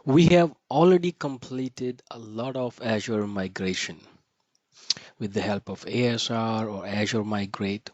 We have already completed a lot of Azure migration with the help of ASR or Azure Migrate,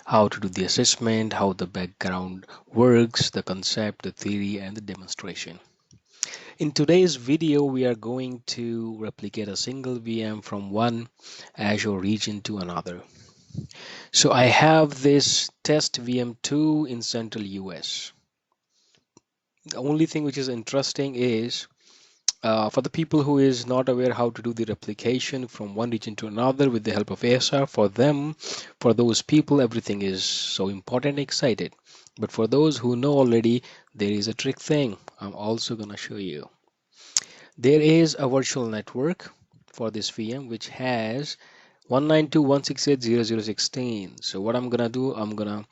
how to do the assessment, how the background works, the concept, the theory, and the demonstration. In today's video, we are going to replicate a single VM from one Azure region to another. So I have this test VM2 in Central US. The only thing which is interesting is for the people who is not aware how to do the replication from one region to another with the help of ASR, for those people, everything is so important and excited. But for those who know already, there is a trick thing I'm also going to show you. There is a virtual network for this VM which has 192.168.0.0.16. So what I'm going to do, I'm going to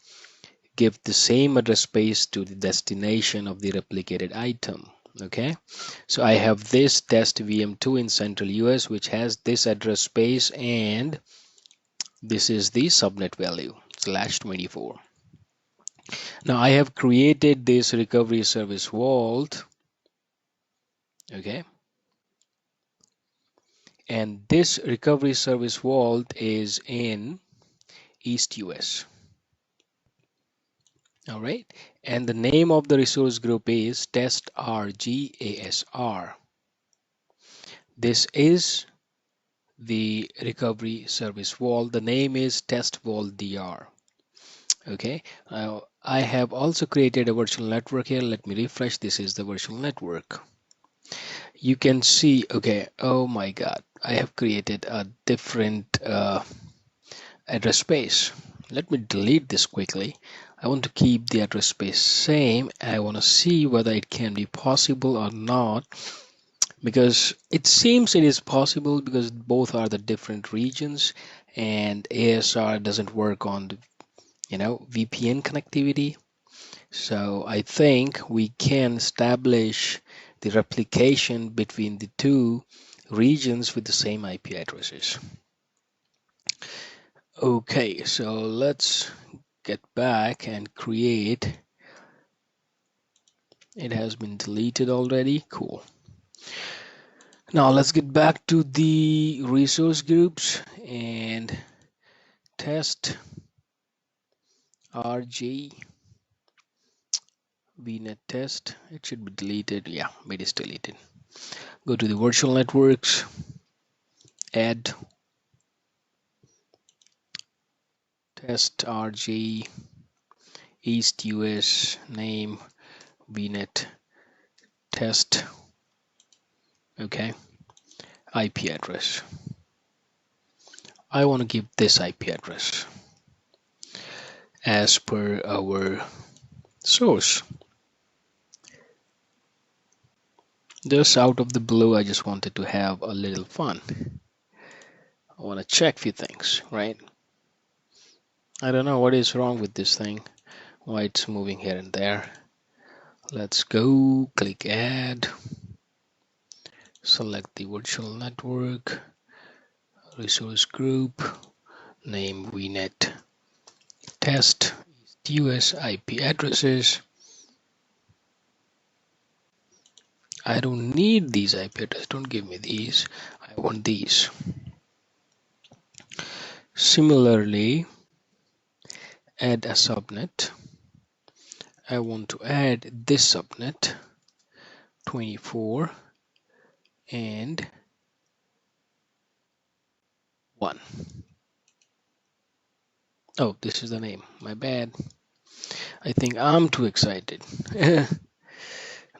give the same address space to the destination of the replicated item. Okay, so I have this test VM2 in Central US which has this address space, and this is the subnet value /24. Now I have created this recovery service vault. Okay, and this recovery service vault is in East US. All right, and the name of the resource group is test RGASR. This is the recovery service vault. The name is test vault DR. Okay, I have also created a virtual network here. Let me refresh. This is the virtual network. You can see, okay, oh my god, I have created a different address space. Let me delete this quickly. I want to keep the address space same. I want to see whether it can be possible or not, because it seems it is possible because both are the different regions and ASR doesn't work on the VPN connectivity. So I think we can establish the replication between the two regions with the same IP addresses. Okay, so let's get back and create. It has been deleted already. Cool. Now let's get back to the resource groups and test RG Vnet test. It should be deleted. Yeah, it is deleted. Go to the virtual networks, add test RG East US, name Vnet test. Okay, IP address. I want to give this IP address as per our source. Just out of the blue, I just wanted to have a little fun. I want to check a few things, right? I don't know what is wrong with this thing, why it's moving here and there. Let's go, click add, select the virtual network, resource group, name Vnet test, US IP addresses. I don't need these IP addresses, don't give me these, I want these. Similarly, add a subnet. I want to add this subnet 24 and 1. Oh, this is the name, my bad. I think I'm too excited.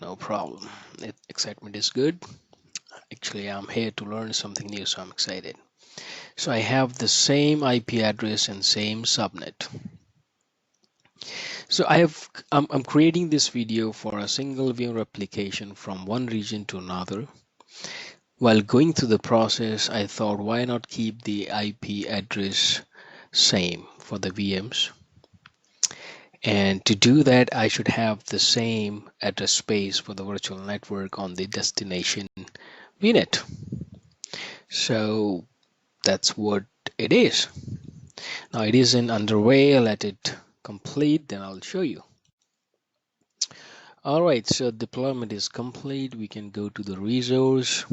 No problem. Excitement is good. Actually, I'm here to learn something new, so I'm excited. So I have the same IP address and same subnet. So I'm creating this video for a single VM replication from one region to another. While going through the process, I thought, why not keep the IP address same for the VMs? And to do that, I should have the same address space for the virtual network on the destination VNet. So that's what it is. Now it is in underway. Let it complete, then I'll show you. All right, so deployment is complete. We can go to the resource.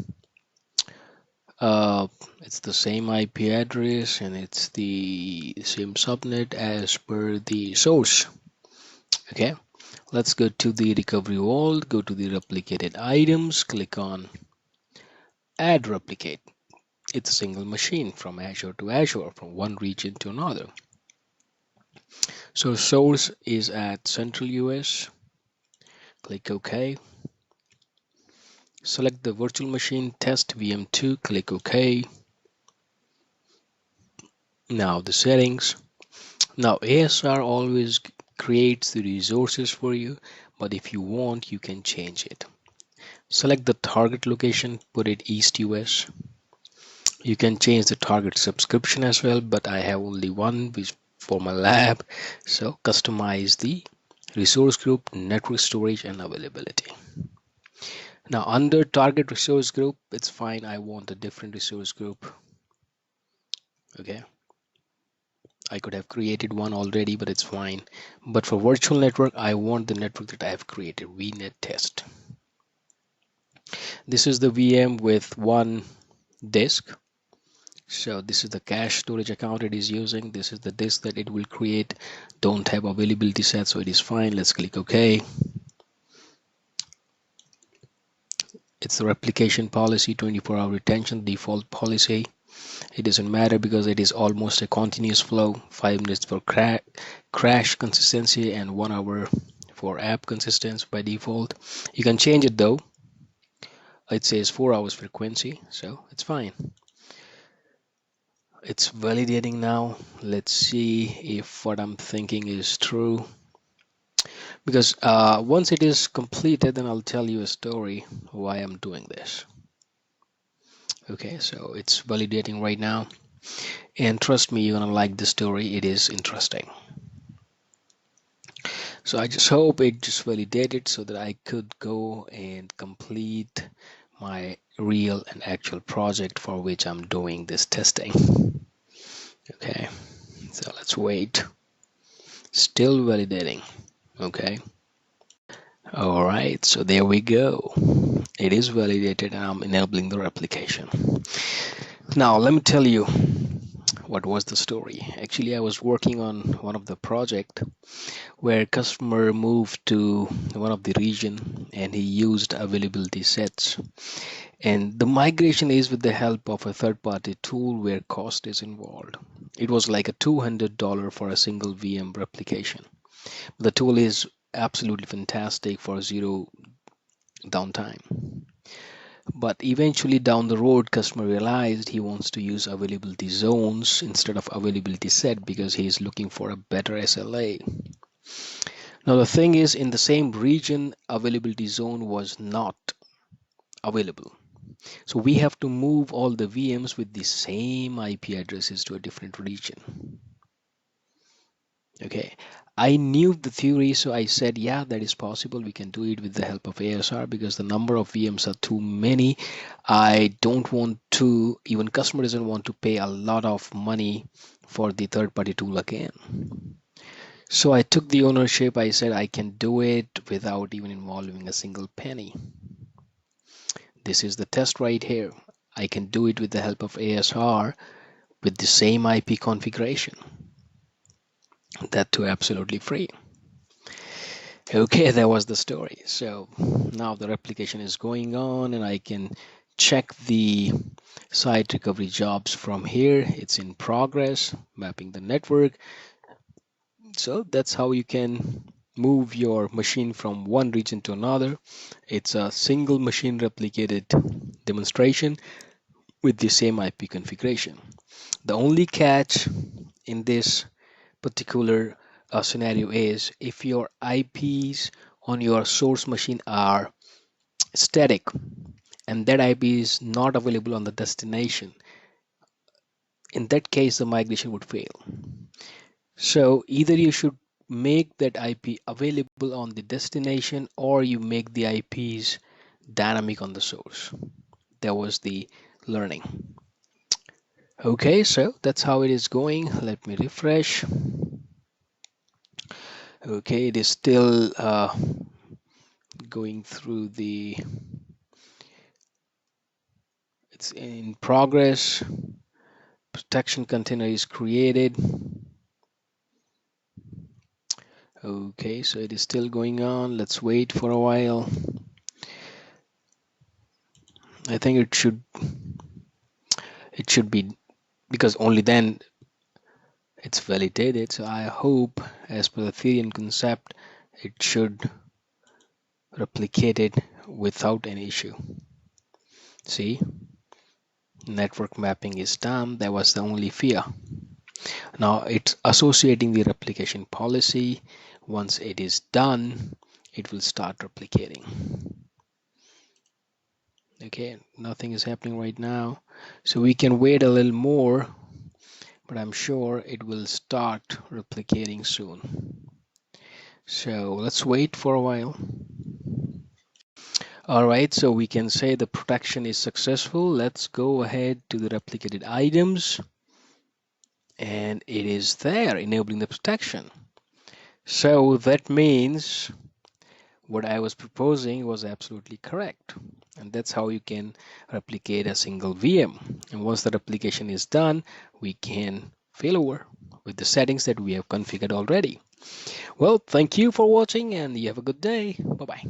Uh, it's the same IP address and it's the same subnet as per the source. Okay, let's go to the recovery vault, go to the replicated items, click on add replicate. It's a single machine from Azure to Azure, from one region to another. So source is at Central US. Click OK. Select the virtual machine test VM2. Click OK. Now the settings. Now ASR always creates the resources for you, but if you want, you can change it. Select the target location, put it East US. You can change the target subscription as well, but I have only one which for my lab. So customize the resource group, network storage and availability. Now under target resource group, it's fine. I want a different resource group. Okay. I could have created one already, but it's fine. But for virtual network, I want the network that I have created, VNet test. This is the VM with one disk. So this is the cache storage account it is using. This is the disk that it will create. Don't have availability set, so it is fine. Let's click OK. It's the replication policy, 24-hour retention, default policy. It doesn't matter because it is almost a continuous flow. 5 minutes for crash consistency and 1 hour for app consistency by default. You can change it though. It says 4 hours frequency, so it's fine. It's validating now. Let's see if what I'm thinking is true. Because once it is completed, then I'll tell you a story why I'm doing this. Okay, so it's validating right now. And trust me, you're gonna like the story. It is interesting. So I just hope it just validated so that I could go and complete my real and actual project for which I'm doing this testing. Okay, so let's wait. Still validating. Okay. All right, so there we go. It is validated and I'm enabling the replication. Now let me tell you what was the story. Actually, I was working on one of the project where customer moved to one of the region and he used availability sets. And the migration is with the help of a third-party tool where cost is involved. It was like a $200 for a single VM replication. The tool is absolutely fantastic for zero downtime. But eventually down the road, customer realized he wants to use availability zones instead of availability set because he is looking for a better SLA. Now the thing is, in the same region, availability zone was not available. So we have to move all the VMs with the same IP addresses to a different region. Okay, I knew the theory, so I said, yeah, that is possible. We can do it with the help of ASR because the number of VMs are too many. I don't want to, even customer doesn't want to pay a lot of money for the third-party tool again. So I took the ownership. I said I can do it without even involving a single penny. This is the test right here. I can do it with the help of ASR with the same IP configuration. That too absolutely free. Okay, that was the story. So now the replication is going on and I can check the site recovery jobs from here. It's in progress, mapping the network. So that's how you can move your machine from one region to another. It's a single machine replicated demonstration with the same IP configuration. The only catch in this particular scenario is if your IPs on your source machine are static and that IP is not available on the destination. In that case, the migration would fail. So either you should make that IP available on the destination or you make the IPs dynamic on the source. That was the learning. Okay, so that's how it is going. Let me refresh. Okay, it is still going through it's in progress. Protection container is created. Okay, so it is still going on. Let's wait for a while. I think it should be, because only then it's validated. So I hope, as per the theory and concept, it should replicate it without any issue. See, network mapping is done. That was the only fear. Now it's associating the replication policy. Once it is done, it will start replicating. Okay, nothing is happening right now, so we can wait a little more, but I'm sure it will start replicating soon. So let's wait for a while. All right, so we can say the protection is successful. Let's go ahead to the replicated items, and it is there, enabling the protection. So that means what I was proposing was absolutely correct. And that's how you can replicate a single VM. And once the replication is done, we can fail over with the settings that we have configured already. Well, thank you for watching and you have a good day. Bye-bye.